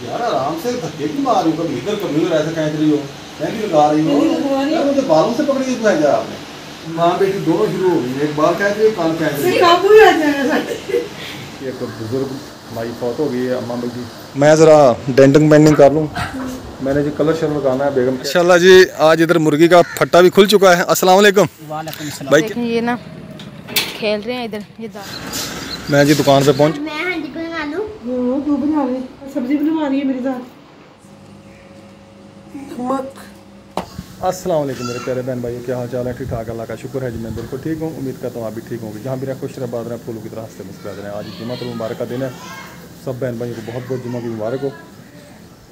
यार आराम से धक्के क्यों मार रही हो, कभी इधर ऐसे कह रही हो, मैं भी लगा रही हूँ यार, मुझे बालों से पकड़ के क्यों भेजा आपने? माँ बेटी दोनों शुरू हो गई, एक बाल कह रही है, कान कह रही है। ये तो बुजुर्ग भाई फौत हो गई है अम्मा बेटी। मैं ज़रा डेंटिंग पेंटिंग कर लूँ, मैंने जो कलर शलर लगाना है बेगम। माशाल्लाह जी, आज इधर मुर्गी का फट्टा भी खुल चुका है। अस्सलाम वालेकुम। भाई ये ना खेल रहे हैं इधर, ये मैं जी दुकान पे पहुँच, तू बना ले, सब्जी बनवा रही है मेरे साथ। अस्सलाम वालेकुम मेरे प्यारे बहन भाई, क्या हाल चाल है? ठीक ठाक, अल्लाह का शुक्र है जी, मैं बिल्कुल ठीक हूँ। उम्मीद करता हूँ आप भी ठीक होंगे। जहाँ भी रहे खुश रहे, बात रहे, फूलों की तरह हंसते मुस्कुराते रहें। आज जुम्मतुल मुबारक का दिन है, सब बहन भाइयों को बहुत बहुत जुम्मा की मुबारक हो।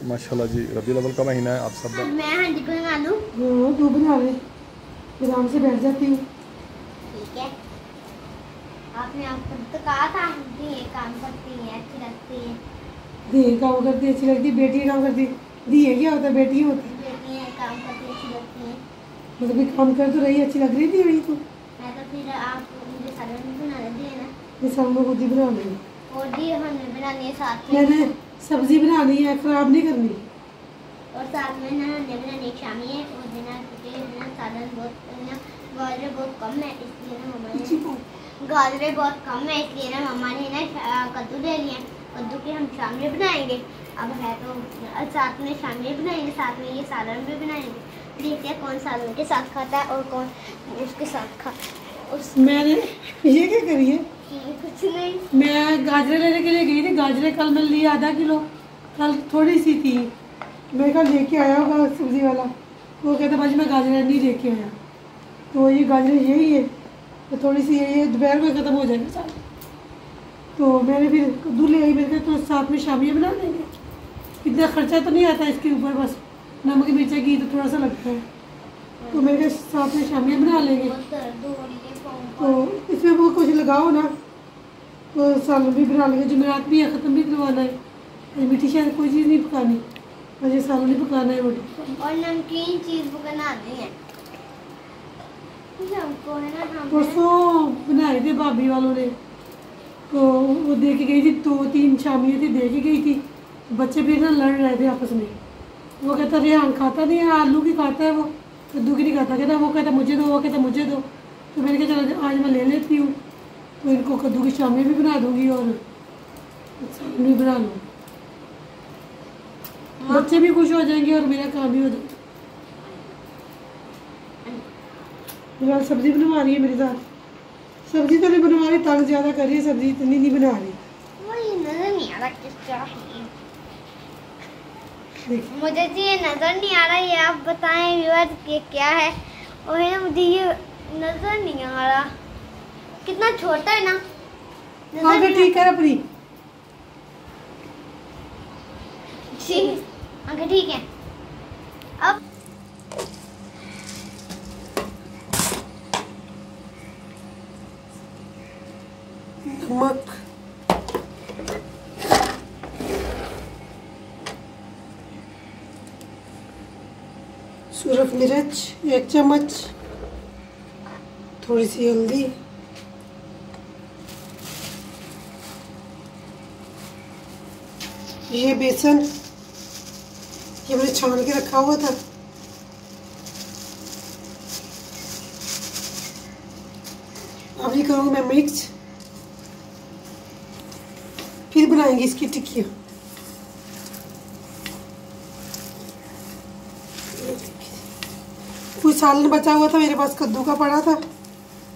माशाल्लाह जी, रबीउल अव्वल का महीना है। आप सब तू बना ले, आराम से बैठ जाती हूँ। ठीक है, आपने आपको तो कहा था ये काम करती है, अच्छी लगती है। दी काम करती अच्छी लगती, बेटी काम करती। दी है क्या होता है, बेटी होती है। बेटी है, काम करती अच्छी लगती है। मतलब काम कर तो रही, अच्छी लग रही थी वही तो। मैं तो फिर आप मुझे सालन बना दिए ना। ये सब लोग खुद ही बना लेंगे, और दी हमने बनानी है साथ में। मैंने सब्जी बनानी है, खराब नहीं करनी। और साथ में ना हमने बनानी एक शामी है, और देना क्योंकि ना सालन बहुत गाजरें बहुत कम है, इसलिए ना मम्मा ने गाजरें बहुत कम है, इसलिए ना मम्मा ने ना कद्दू ले लिए। कद्दू की हम शामी बनाएंगे। अब है तो साथ में शामी बनाएंगे, साथ में ये सालन भी बनाएंगे। देखते हैं कौन सालन के साथ खाता है और कौन उसके साथ खाता है। मैंने ये क्या करी है? कुछ नहीं, मैं गाजरें लेने के लिए गई थी। गाजरें कल मैंने ली आधा किलो, कल थोड़ी सी थी। मैं कल लेके आया होगा सब्जी वाला, वो कहता भाजी मैं गाजरें नहीं लेके आया। तो ये गाजरें यही है, तो थोड़ी सी ये दोपहर में ख़त्म हो जाएगा सारा। तो मैंने फिर कद्दू ले आई। मैंने कहा तो साथ में शामियाँ बना लेंगे, इतना खर्चा तो नहीं आता इसके ऊपर, बस नमक मिर्चा घी तो थोड़ा सा लगता है। तो मेरे कहा साथ में शामियाँ बना लेंगे। तो इसमें वो कुछ लगाओ ना, तो सालन भी बना लेंगे। जुमेरात भी है, ख़त्म भी करवाना है। मीठी शायद कोई चीज़ नहीं पकानी, मुझे सालन नहीं पकाना है, रोटी और नमकीन चीज़ बना दी है हमको, है ना। परसों बनाए थे भाभी वालों ने, तो वो दे के गई थी, 2-3 शामियाँ थी दे के गई थी। बच्चे भी ना लड़ रहे थे आपस में। वो कहता रेहान खाता नहीं है, आलू की खाता है, वो कद्दू की नहीं खाता। कहता वो कहता मुझे दो, वो कहता मुझे दो। तो मैंने कहा चलो आज मैं ले लेती हूँ, तो इनको कद्दू की शामियाँ भी बना दूँगी और सालन भी बना लूँगी। बच्चे भी खुश हो जाएंगे और मेरा काम भी हो जाएगा। फिलहाल सब्जी बनवा रही है मेरे साथ। सब्जी तो नहीं बनवा रही, तंग ज़्यादा कर रही है, सब्जी इतनी नहीं बना रही। मुझे नजर नहीं आ रहा किस चाहिए, मुझे तो ये नजर नहीं आ रहा। ये आप बताएं व्यूअर्स कि क्या है। और है ना, मुझे ये नजर नहीं आ रहा, कितना छोटा है ना। आगे ठीक है अपनी जी, आगे ठीक है। अब नमक, सूरज मिर्च 1 चम्मच, थोड़ी सी हल्दी, ये बेसन, ये मैंने छान के रखा हुआ था। अब ये करूँगी मैं मिक्स, फिर बनाएंगे इसकी टिक्कियाँ। कोई सालन बचा हुआ था मेरे पास, कद्दू का पड़ा था,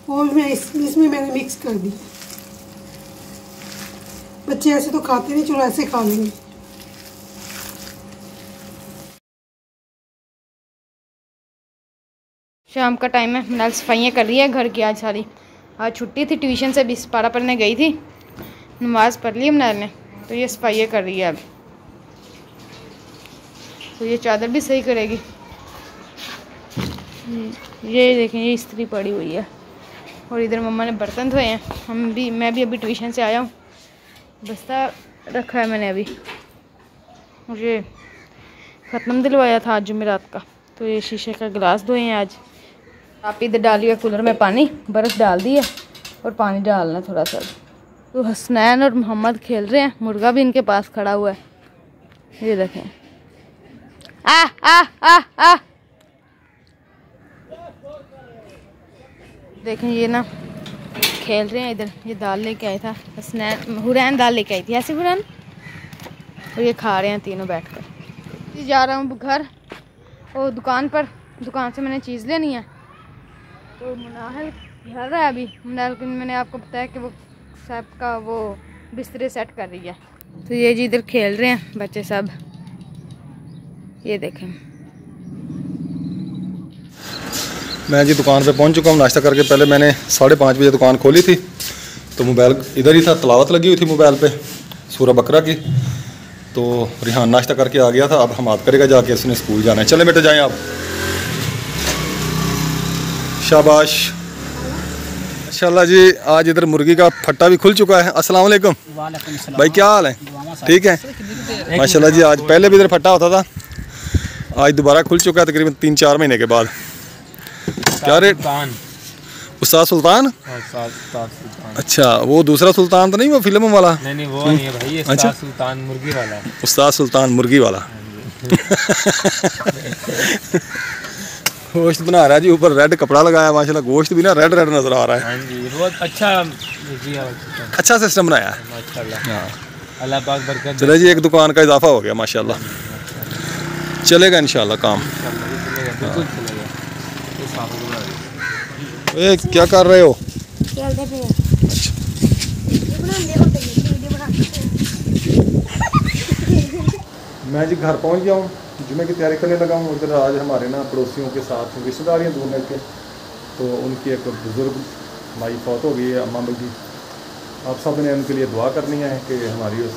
वो भी मैं इसमें मैंने मिक्स कर दिया। बच्चे ऐसे तो खाते नहीं, चलो ऐसे खा लेंगे। शाम का टाइम है, मिनाल सफाइयाँ कर रही है घर की। आज सारी आज छुट्टी थी, ट्यूशन से भी पारा पढ़ने गई थी, नमाज़ पढ़ ली मिनाल ने, तो ये सफाइयाँ कर रही है अब। तो ये चादर भी सही करेगी। ये देखें, ये इस्त्री पड़ी हुई है। और इधर मम्मा ने बर्तन धोए हैं। मैं भी अभी ट्यूशन से आया हूँ, बस्ता रखा है मैंने अभी। मुझे ख़त्म दिलवाया था आज जुमेरात का, तो ये शीशे का गिलास धोए हैं आज। आप इधर डालिए कूलर में पानी, बर्फ़ डाल दी है और पानी डालना थोड़ा सा। तो हसनैन और मोहम्मद खेल रहे हैं, मुर्गा भी इनके पास खड़ा हुआ है। ये देखें, आ आ आ आ देखें ये ना खेल रहे हैं इधर। ये दाल लेके आया था हुरैन, दाल लेके आई थी ऐसे हुरैन, और ये खा रहे हैं तीनों बैठकर। जा रहा हूँ घर और दुकान पर, दुकान से मैंने चीज़ लेनी है। तो मुनाहिल घर रहा है अभी। मुनाहिल को मैंने आपको बताया कि वो सब का वो बिस्तरे सेट कर रही है। तो ये जी इधर खेल रहे हैं बच्चे सब, ये देखें। मैं जी दुकान पे पहुंच चुका हूँ नाश्ता करके। पहले मैंने 5:30 बजे दुकान खोली थी, तो मोबाइल इधर ही था, तलावत लगी हुई थी मोबाइल पे सूरह बकरा की। तो रिहान नाश्ता करके आ गया था, अब हमाद करेगा जाके, उसने स्कूल जाना है। चले बेटे जाएं आप, शाबाश। माशाल्लाह जी, आज इधर मुर्गी का फट्टा भी खुल चुका है। अस्सलाम वालेकुम भाई, क्या हाल है? ठीक है माशाल्लाह जी। आज पहले भी इधर फट्टा होता था, आज दोबारा खुल चुका है तकरीबन 3-4 महीने के बाद। क्या रेट? उस्ताद सुल्तान? अच्छा, वो दूसरा सुल्तान तो नहीं, वो फिल्म वाला? नहीं वो नहीं है भाई, अच्छा, सुल्तान मुर्गी वाला है। उस्ताद सुल्तान मुर्गी वाला। गोश्त बना रहा है जी, ऊपर रेड कपड़ा लगाया माशाल्लाह, गोश्त भी ना रेड रेड नजर आ रहा है। हाँ जी, बहुत अच्छा सिस्टम बनाया है। माशाल्लाह, अल्लाह पाक बरकत। चले जी, एक दुकान का इजाफा हो गया माशाल्लाह, चलेगा इंशाल्लाह काम। ए, क्या कर रहे हो? मैं जी घर पहुंच गया हूँ, जुमे की तैयारी करने लगा हूँ। उधर आज हमारे ना पड़ोसियों के साथ रिश्तेदार हैं दूर मिल के, तो उनकी एक बुज़ुर्ग माई फौत हो गई है, अम्मा जी। आप सब ने उनके लिए दुआ करनी है कि हमारी उस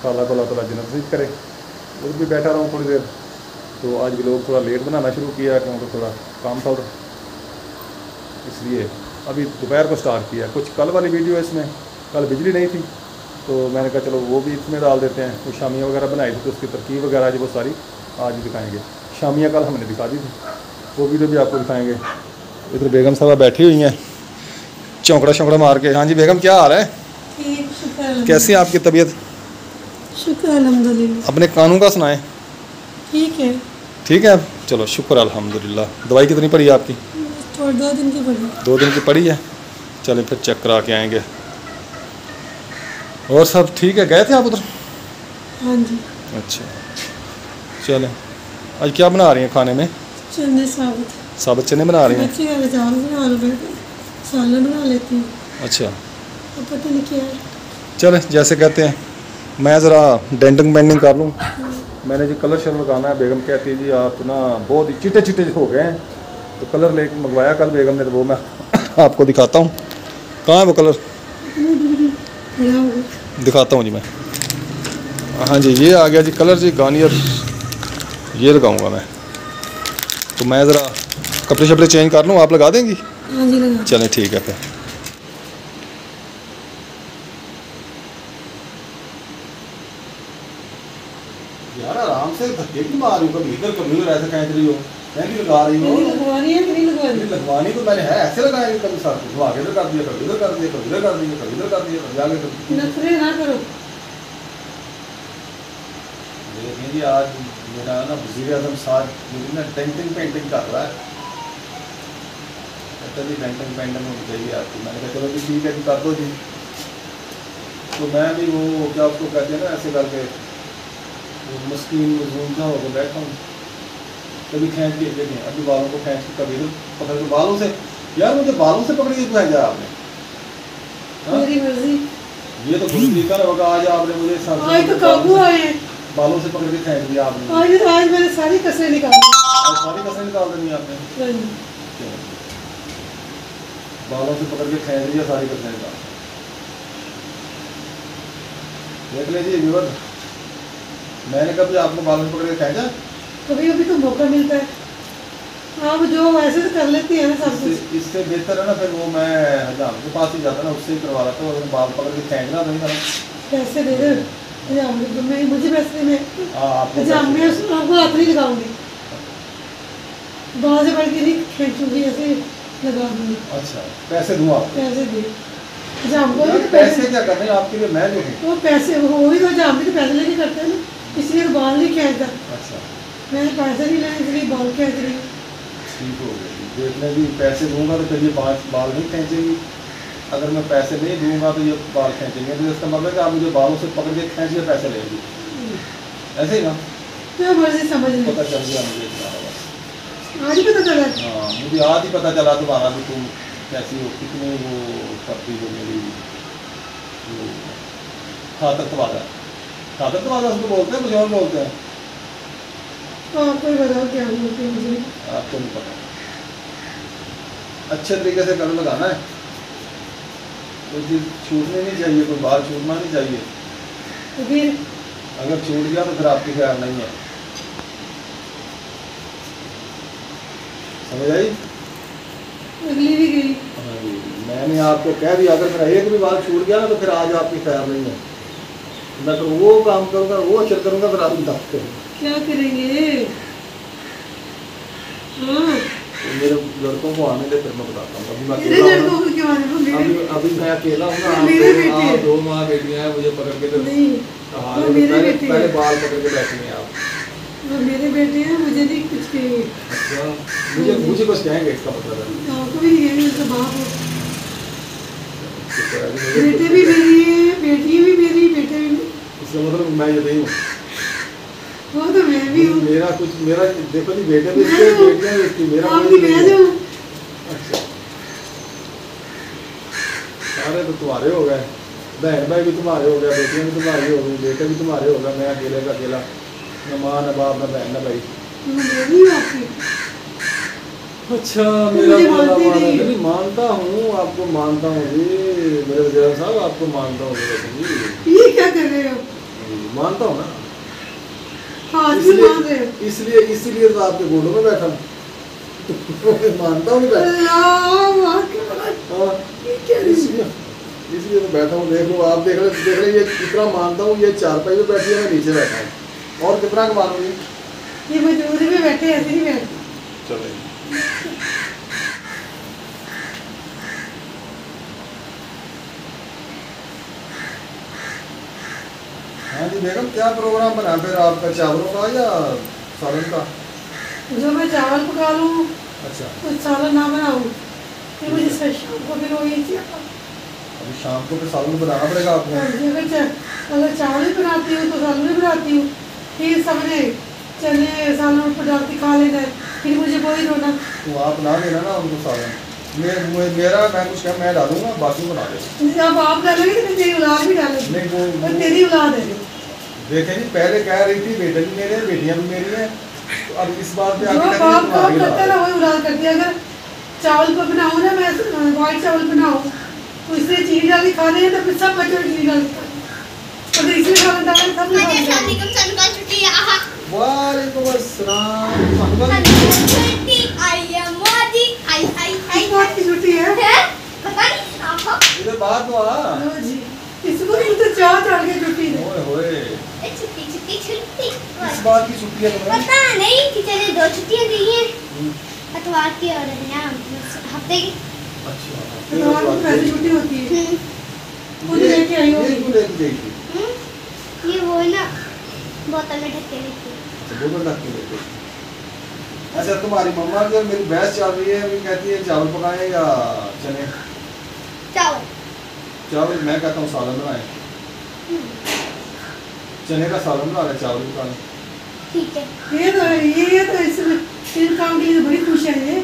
अल्लाह को अल्लाह ताला जन्नत नसीब करे। उधर भी बैठा रहा हूँ थोड़ी देर, तो आज भी लोग थोड़ा लेट बनाना शुरू किया क्योंकि थोड़ा काम था उधर, इसलिए अभी दोपहर को स्टार्ट किया। कुछ कल वाली वीडियो है इसमें, कल बिजली नहीं थी तो मैंने कहा चलो वो भी इसमें डाल देते हैं। वो शामियाँ वगैरह बनाई थी तो उसकी तरकीब वगैरह जो वो सारी आज ही दिखाएंगे। शामियाँ कल हमने दिखा दी थी, वो वीडियो भी आपको दिखाएंगे। इधर बेगम साहबा बैठी हुई हैं चौंकड़ा शौकड़ा मार के। हाँ जी बेगम, क्या हाल है? कैसी है आपकी तबीयत? शुक्र अल्हम्दुलिल्लाह। अपने कानून का सुनाएं। ठीक है, ठीक है, चलो शुक्र अल्हम्दुलिल्लाह। दवाई कितनी पड़ी है आपकी? 2 दिन की पड़ी। 2 दिन की पड़ी है, चलें फिर चेक करा के आएंगे। और सब ठीक है? गए थे आप उधर? हाँ जी। अच्छा, चलें। आज क्या बना रही हैं खाने में? चने साबुत। साबुत चने बना रही हैं? बच्चे का चावल बना लो, सालन बना लेती हूँ। अच्छा, अब पता नहीं क्या है। चलें जैसे कहते हैं। मैं ज़रा डेंटिंग पेंटिंग कर लूँ। मैंने जी कलर शलर लगाना है। बेगम कहती है जी आप ना बहुत ही चिट्टे चिट्टे हो गए हैं, तो कलर लेके मंगवाया कल बेगम ने, तो वो मैं आपको दिखाता हूँ। कहाँ है वो कलर? दिखाता हूँ जी मैं। हाँ जी, ये आ गया जी कलर जी, गार्नियर ये लगाऊंगा मैं। तो मैं ज़रा कपड़े शपड़े चेंज कर लूँ, आप लगा देंगी? हाँ जी लगा। चलें ठीक है फिर। यार आराम से धक्के क्यों मार रही हो? कभी इधर ऐसे कह रही हो, नहीं लगा रही हो। लगवानी है कि नहीं लगवानी? लगवानी तो मैंने है, ऐसे लगाएंगे कभी साथ में आगे इधर कर दिया, कभी इधर कर दिया, कभी इधर कर दिया, कभी इधर कर दिया, कभी आगे कर दिया। नखरे ना करो। देखिए जी, आज मेरा ना वज़ीर आज़म साहब मुझे ना डेंटिंग पेंटिंग कर रहा है। कहता जी डेंटिंग पेंटिंग होनी चाहिए आपकी। मैंने कहा चलो जी ठीक है जी, कर दो जी। तो मैं भी वो क्या उसको कहते हैं ना, ऐसे करके मस्कीन मजलूम सा होकर बैठा हूँ। कभी खींच के देखें, अभी बालों को खींच के, कभी पकड़ के बालों से। यार मुझे बालों से पकड़ के क्यों भेजा आपने? मेरी मर्जी। ये तो कोई तरीका ना होगा। आज आपने मुझे आज तो काबू आए, बालों से पकड़ के खींच दिया आपने। आज मैंने सारी कसरें निकाली। आज सारी कसरें निकाल देनी आपने। बालों से पकड़ के खींच दिया, सारी कसरें निकाल। देख लीजिए व्यूअर, मैंने कभी आपको बालों से पकड़ के खींचा? कभी कभी तो मौका मिलता है। आप जो वैसे तो कर लेती है ना सब कुछ। इससे बेहतर है ना फिर वो मैं हजाम के पास ही जाता ना, उससे ही करवा लेता हूँ। अगर बाल पकड़ के खींचना नहीं करना। पैसे दे दे मैं, मुझे पैसे में हजाम में आपको हाथ नहीं लगाऊंगी, बाहर से बढ़ के नहीं खींचूंगी, ऐसे लगा दूंगी। अच्छा, पैसे दूँ आपको? पैसे दे हजाम को। पैसे क्या करने आपके लिए? मैं जो हूँ वो पैसे वो भी तो हजाम भी तो पैसे लेके करते हैं ना। इसलिए तो बाल नहीं खींचता। अच्छा मैंने पैसे नहीं लाए इसलिए बाल खींच रही हूँ। ठीक हो गया। देखने भी पैसे दूंगा तो फिर ये बाल नहीं खींचेगी, अगर मैं पैसे नहीं दूंगा तो ये बाल खींचेंगे, तो इसका मतलब कि आप मुझे बालों से पकड़ के खींच के पैसे लेंगी, ऐसे ही ना? तो मर्जी समझ ली। पता चल गया मुझे इतना बस। आज ही पता चला। हाँ मुझे आज ही पता चला तुम्हारा भी तुम कैसी हो, कितनी वो करती हो मेरी खातरतवादा उसको बोलते हैं, मुझे और बोलते हैं। आपको ही बताओ क्या बोलते हैं मुझे। आपको नहीं पता। अच्छे तरीके से कलर लगाना है, कोई चीज़ छूटनी नहीं चाहिए, कोई बाल छूटना नहीं चाहिए। तो फिर अगर छूट गया तो फिर आपकी खैर नहीं है, समझ आई? अगली भी गई। मैंने आपको कह दिया अगर मेरा एक भी बाल छूट गया ना तो फिर आज आपकी खैर नहीं है। मैं तो वो काम करूँगा, वो अचर करूँगा, फिर आप बताते करेंगे क्या करेंगे। हाँ तो मेरे लड़कों को आने दे, फिर मैं बताता हूँ। अभी मैं मेरे अकेला लड़कों हूँ को क्यों आने को। अभी मैं अकेला हूँ ना। मेरे बेटे। आप दो माँ बेटियाँ हैं, मुझे पकड़ के तो नहीं हाँ, वो मेरे पहले बेटे पहले हैं। बाल पकड़ के बैठेंगे आप। वो मेरे बेटे हैं, मुझे नहीं कुछ कहेंगे। अच्छा मुझे कुछ कहेंगे इसका मतलब है? आपको भी नहीं कहेंगे, उनका बाप हो। मुझे बेटे भी मेरी है, बेटी भी मेरी, बेटे भी मेरे। इसका मतलब मैं ये नहीं हूँ। वो तो मैं भी हूँ। मेरा देखो जी, बेटे भी इसके, बेटियाँ भी इसकी, मेरा आपकी कोई मैं नहीं जो है। हूँ। अच्छा सारे तो तुम्हारे हो गए, बहन भाई भी तुम्हारे हो गए, बेटियाँ भी तुम्हारी हो गई, बेटे भी तुम्हारे हो गए, मैं अकेले का अकेला, न माँ न बाप न बहन न भाई। मैं नहीं हूँ आपकी। अच्छा मुझे मेरा बोला मानती माना नहीं। नहीं, मानता हूँ आपको, मानता हूँ जी मेरे वजीर साहब, आपको मानता हूँ जी। ये क्या कर रहे हो। मानता हूँ ना, हाँ क्यों मान रहे हो। इसलिए तो आपके घोड़ों में बैठा हूँ। मानता हूँ नहीं बैठा। अल्लाह अकबर। हाँ, ये क्या है? इसलिए तो बैठा हूँ। देख लो आप, देख रहे ये कितना मानता हूँ। ये चारपाई पे बैठी है, मैं नीचे बैठा हूँ, और कितना का मानूंगी। ये मजबूरी में बैठे, ऐसे नहीं बैठे। चले हाँ जी बेगम, क्या प्रोग्राम बना फिर आपका, चावलों का या सालन का? जो मैं चावल पका लूँ, अच्छा कुछ सालन ना बनाऊँ, फिर मुझे शाम को फिर वही चाहिए। अभी शाम को फिर सालन बनाना पड़ेगा आपको। अगर चावल ही बनाती हूँ तो सालन भी बनाती हूँ, फिर सबने चने सालन ऊपर डाल के खा लेना है, फिर मुझे वही रोना। तो आप ना देना ना उनको सालन। मेरा मैं कुछ कम मैं डालूंगा, बाकी बना देना। अब आप डालोगे तो फिर तेरी औलाद भी डालेगी। नहीं और तेरी औलाद है। देखें जी, पहले कह रही थी बेटे भी मेरे हैं, बेटियां भी मेरी हैं, तो अब इस बात पे जो आके बाप कहती है काम तुम्हारी करता है ना औलाद वही औलाद करती है। अगर चावल पर बनाऊँ ना, मैं वाइट चावल बनाऊँ तो इसलिए चीनी डाल के खा रहे हैं, तो फिर सब बच्चों चीनी डाल के खाते हैं। अगर इसमें सालन डालें सब लोग खा लेंगे। वालेकुम अस्सलाम। इस बात की छुट्टी है। इधर बात तो आ। लो जी, इसको भी तो चार चढ़ के छुट्टी है। ओए होए, छुट्टी इस बात की छुट्टी है तुम्हें? पता नहीं कि चले 2 छुट्टियां दी हैं, अतवार की और ना हफ्ते की। अच्छा तो आप को पहली छुट्टी होती है। खुद ये लेके आई होगी। क्यों लेके गई थी? ये वो है ना, बोतल में ढक के लेके। अच्छा बोतल ढक के लेके गई। अच्छा तुम्हारी मम्मा की और मेरी बहस चल रही है, अभी कहती है चावल पकाएं या चने। चावल चावल मैं कहता हूँ सालन बनाए, चने का सालन बना रहे, चावल बना रहे। ठीक है। ये तो इसमें इन काम के लिए बड़ी खुश है ये।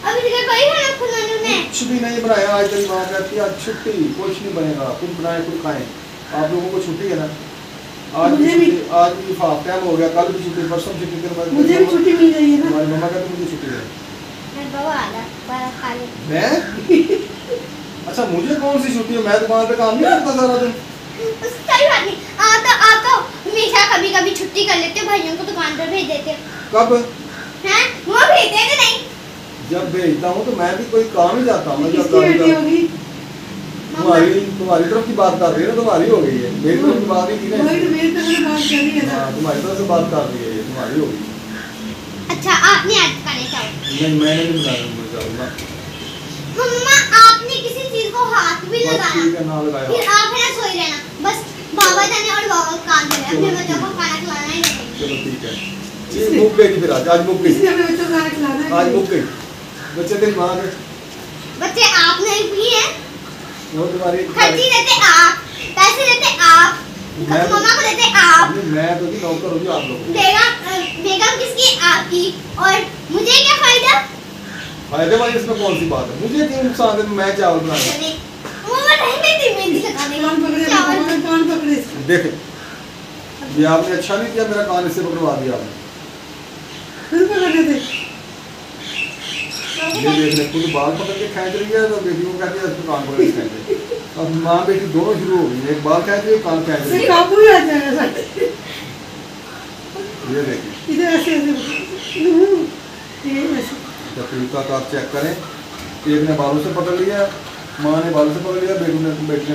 अभी तक कोई खाना खुलाने में कुछ भी नहीं बनाया आज। तेरी माँ कहती है आज छुट्टी, कुछ नहीं बनेगा, खुद बनाए खुद खाएं। आप लोगों को छुट्टी है ना? आज भी हाफ टाइम हो गया, कल भी छुट्टी, परसों छुट्टी, फिर मुझे भी छुट्टी मिल रही है ना। हमारी मम्मा कहती मुझे छुट्टी है। मैं बाबा आधा बड़ा खा ले। मैं अच्छा मुझे कौन सी छुट्टी है? मैं दुकान पे काम नहीं करता सारा दिन। सही बात नहीं। आता हमेशा कभी कभी छुट्टी कर लेते हो, भाइयों को दुकान पर भेज देते हो। कब? हैं वो भेजते हैं कि नहीं? जब भेजता हूँ तो मैं भी कोई काम ही जाता हूँ। किसकी बेटी होगी? तुम्हारी तरफ की बात कर रही है ना, तुम्हारी हो गई है, मेरी तरफ की बात नहीं की ना। वही तो मेरी तरफ से बात कर रही है ना। हाँ तुम्हारी तरफ से बात कर रही है, ये तुम्हारी हो गई। अच्छा आपने आज खाने चावल? नहीं मैंने नहीं बनाया। मम्मा आपने किसी चीज को हाथ भी लगाना, ठीक है ना लगाया। फिर आप है ना सोई रहना, बस बाबा जाने और बाबा काम करे, अपने बच्चों को खाना खिलाना ही नहीं। चलो ठीक है, ये मुक गई फिर आज मुक गई, इसलिए अपने बच्चों को खाना खिलाना है। आज मुक गई। बच्चे तेरी माँ के बच्चे आप नहीं पिए, वो तुम्हारी खर्ची देते आप, पैसे देते आप, मम्मा को देते आप। मैं तो नहीं नौकर हूँ आप लोग। बेगम किसकी? आपकी। और मुझे क्या फायदा? फायदे वाली इसमें कौन सी बात है? मुझे क्यों नुकसान है? मैं चावल बनाऊंगा। मम्मा रहने दी मेहंदी लगाने कान पकड़े, चावल। कान पकड़े। देख, ये आपने अच्छा नहीं किया, मेरा कान इससे पकड़वा दिया आपने। फिर पकड़े थे। ये देख ले, खुद बाल पकड़ के खींच रही है तो बेटी को कहती है इसको कान पकड़ के खींच रही है। अब माँ बेटी दोनों शुरू हो गई, एक बाल खींच रही है, कान खींच रही है। काबू ही आ जाएगा साथ। ये देखिए, इधर ऐसे ये ऐसे। तरीका का आप चेक करें, एक ने बालों से पकड़ लिया, माँ ने बालों से पकड़ लिया, बेटी ने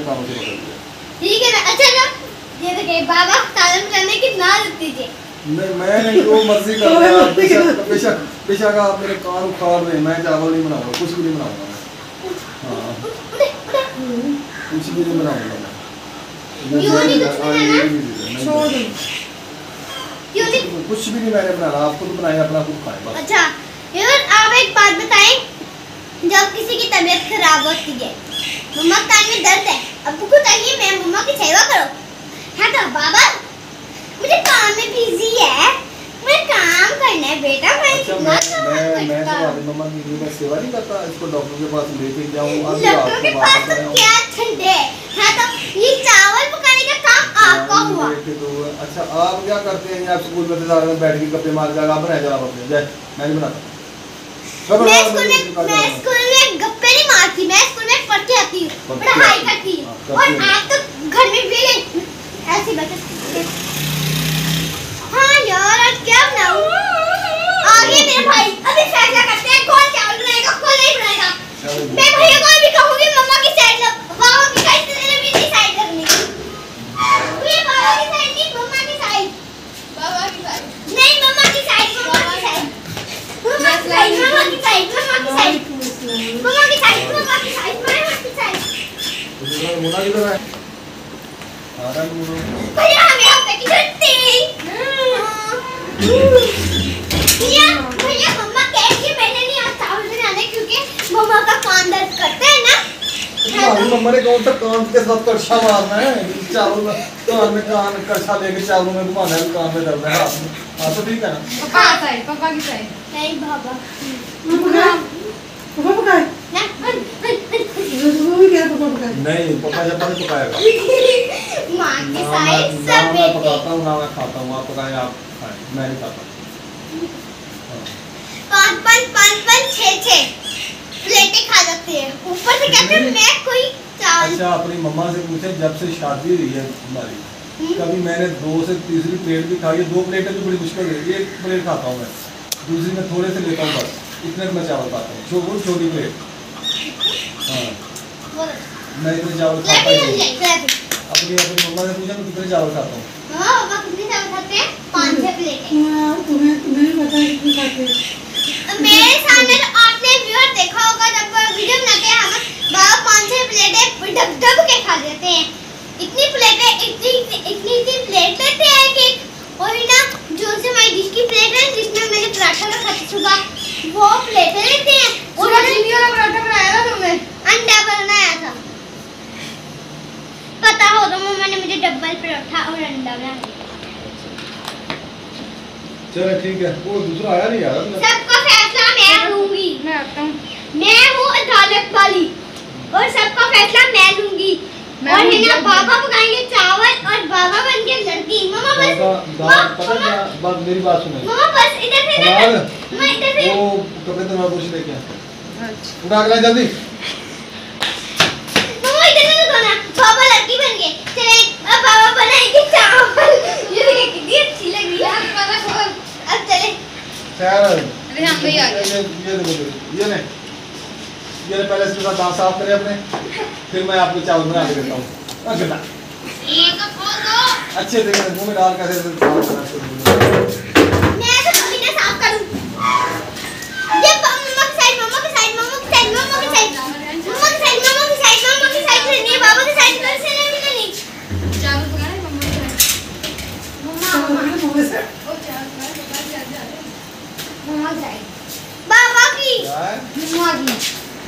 कानों से पकड़ लिया। ठीक है ना? अच्छा ना, ये देखिए बाबा सालन करने की ना दीजिए। नहीं, मैं जो मर्जी कर रहे हैं, बेशक आप मेरे कान उखाड़ दें, मैं चावल नहीं बनाऊंगा, कुछ भी नहीं बनाऊंगा। हाँ, कुछ भी नहीं बनाऊंगा मैं। क्यों नहीं कुछ बनाना? छोड़ दो। क्यों नहीं? कुछ भी नहीं मैंने बनाना, आप खुद बनाए, अपना खुद खाएं बस। अच्छा यार, आप एक बात बताएं, जब किसी की तबीयत खराब होती है, मम्मा कान में दर्द है, अब्बू को चाहिए मैं मम्मा की सेवा करो, है तो बाबा मुझे काम में बिजी है, मैं काम करना है बेटा, मैं अच्छा, कितना मैं काम तो करता हूं। मम्मा की मैं सेवा नहीं करता, इसको डॉक्टर के पास लेके जाऊं, अभी डॉक्टर के आपको पास बात तो बताऊं। क्या ठंडे है, तो ये चावल पकाने का काम आपका हुआ। अच्छा, आप क्या करते हैं? आप स्कूल में सारे बैठ के गप्पे मार जाएगा, आप बनाए जाओ अपने, जय मैं नहीं बनाता। मैं स्कूल में गप्पे नहीं मारती, मैं स्कूल में पढ़ के आती हूँ, पढ़ाई करती हूँ। और आप तो घर में भी ऐसे बैठे। हाँ यार, आज क्या बनाऊँ? आगे मेरे भाई अभी फैसला करते हैं कौन चावल बनाएगा, कौन नहीं बनाएगा। मैं भैया को भी कहूँगी मम्मा की साइड लो, बाबा की साइड से मेरी साइड लगनी। ये बाबा की साइड नहीं, मम्मा की साइड। बाबा की साइड नहीं, मम्मा की साइड, मम्मा की साइड, मम्मा की साइड, मम्मा की साइड, मम्मा की साइड, मम्मा की साइड, मम्मा की साइड, मम्मा की साइड। मुना किधर है? आ रहा है मुना। भैया हमें आपसे की छुट्टी। भैया मम्मा कह रही है मैंने नहीं आज चावल बनाने, क्योंकि मम्मा का कान दर्द करता है ना। तुम्हारी मम्मा ने कौन सा कान के साथ कड़छा मारना है? चावल में कान में कान कड़छा लेके चावलों में घुमाना है, कान में दर्द है हाथ में। हाँ तो ठीक है ना। पापा की साइड। नहीं बाबा, पापा पकाए। ना वो भी कह रहा पापा पकाए। नहीं, पापा जब तक पकाएगा। माँ की ना साइड मैं सब बेटे। पकाता हूँ, ना मैं खाता हूँ, आप पकाएं आप खाएं, मैं नहीं खाता। पाँच छः प्लेटें खा जाते हैं, ऊपर से कहते हैं मैं कोई चावल। अच्छा, अपनी मम्मा से पूछे, जब से शादी हुई है हमारी, कभी मैंने 2 से तीसरी प्लेट भी खाई है। 2 प्लेटें तो बड़ी मुश्किल है, 1 प्लेट खाता हूँ मैं, दूसरी में थोड़े से लेता हूँ बस, इतने में मैं चावल खाता हूँ, छोटी प्लेट। हाँ, मैं इतने चावल खाता ही नहीं। अपनी मम्मा से पूछा मैं कितने चावल खाता हूँ। हाँ बाबा कितने चावल खाते हैं? 5-6 प्लेटें। तुम्हें भी पता है कितनी खाते हैं। मेरे सामने तो आपने व्यूअर देखा होगा, जब वीडियो बनाते हैं हम बाबा 5-6 प्लेटें डब के खा लेते हैं। इतनी प्लेट लेते हैं कि और ना जो से हमारी डिश की प्लेट है जिसमें मैंने पराठा रखा था सुबह, वो प्लेटें लेते हैं। और चीनी वाला पराठा बनाया था तुमने? अंडा बनाया था, पता हो तो मम्मा ने मुझे डबल पराठा और अंडा बनाया। चलो ठीक है, वो दूसरा आया नहीं यार। सबका फैसला मैं लूंगी। मैं आता हूँ। मैं हूँ अदालत वाली और सबका फैसला मैं लूंगी। और है ना, बाबा पकाएंगे चावल और बाबा बन के लड़की। मम्मा बस पता क्या बात, मेरी बात सुनो। मम्मा बस इधर से मैं इधर से। वो कपड़े तो मैं कुछ लेके अच्छा। उठा के ला जल्दी। मम्मा इधर से लगाना, बाबा लड़की बन गए। चले अब बाबा बनाएंगे चावल। ये देखिए कितनी अच्छी लग रही है। अब चले। खैर, अरे हम भी आ गए। ये देखो, ये नहीं, ये पहले इसके साथ दांत साफ करें अपने, फिर मैं आपको चावल बना के देता हूँ। अच्छा, ये तो खोल दो। अच्छे तरीके से मुंह में डाल कर साफ करना शुरू करो। मैं तो कभी ना साफ करूं। ये मम्मा की साइड, मम्मा की साइड, मम्मा की साइड, मम्मा की साइड, मम्मा की साइड, मम्मा की साइड, मम्मा की साइड, नहीं बाबा की साइड, कर से नहीं। चावल पकाना बाबा की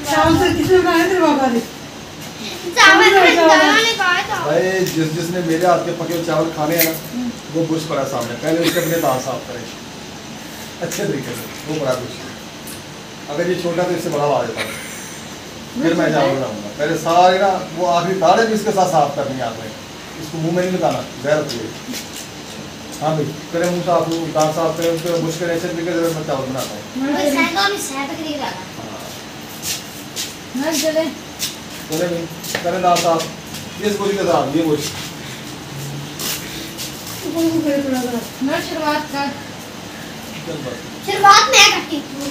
चावल से किसने बनाया तेरे बाबा ने? चावल दादा ने कहा था भाई जिसने मेरे हाथ के पके हुए चावल खाने हैं ना वो बुश पड़ा सामने, पहले उसके अपने दांत साफ करें अच्छे तरीके से, वो बड़ा बुश। अगर ये छोटा तो इससे बड़ा आ जाता है, फिर मैं चावल बनाऊंगा। पहले सारे ना वो आखिरी दाढ़े भी इसके साथ साफ करनी है आपने, इसको मुंह में नहीं लगाना, जहर होती है। हाँ भाई करें मुंह साफ, दांत साफ करें, उसके बुश करें अच्छे तरीके से, मैं चावल बनाता हूँ। वो सहगा में सहग नहीं रहा ना चले बोले नहीं करें दांत साफ, ये बुश के साथ, ये बुश ना शुरुआत कर। चल बस। शुरुआत मैं करती हूँ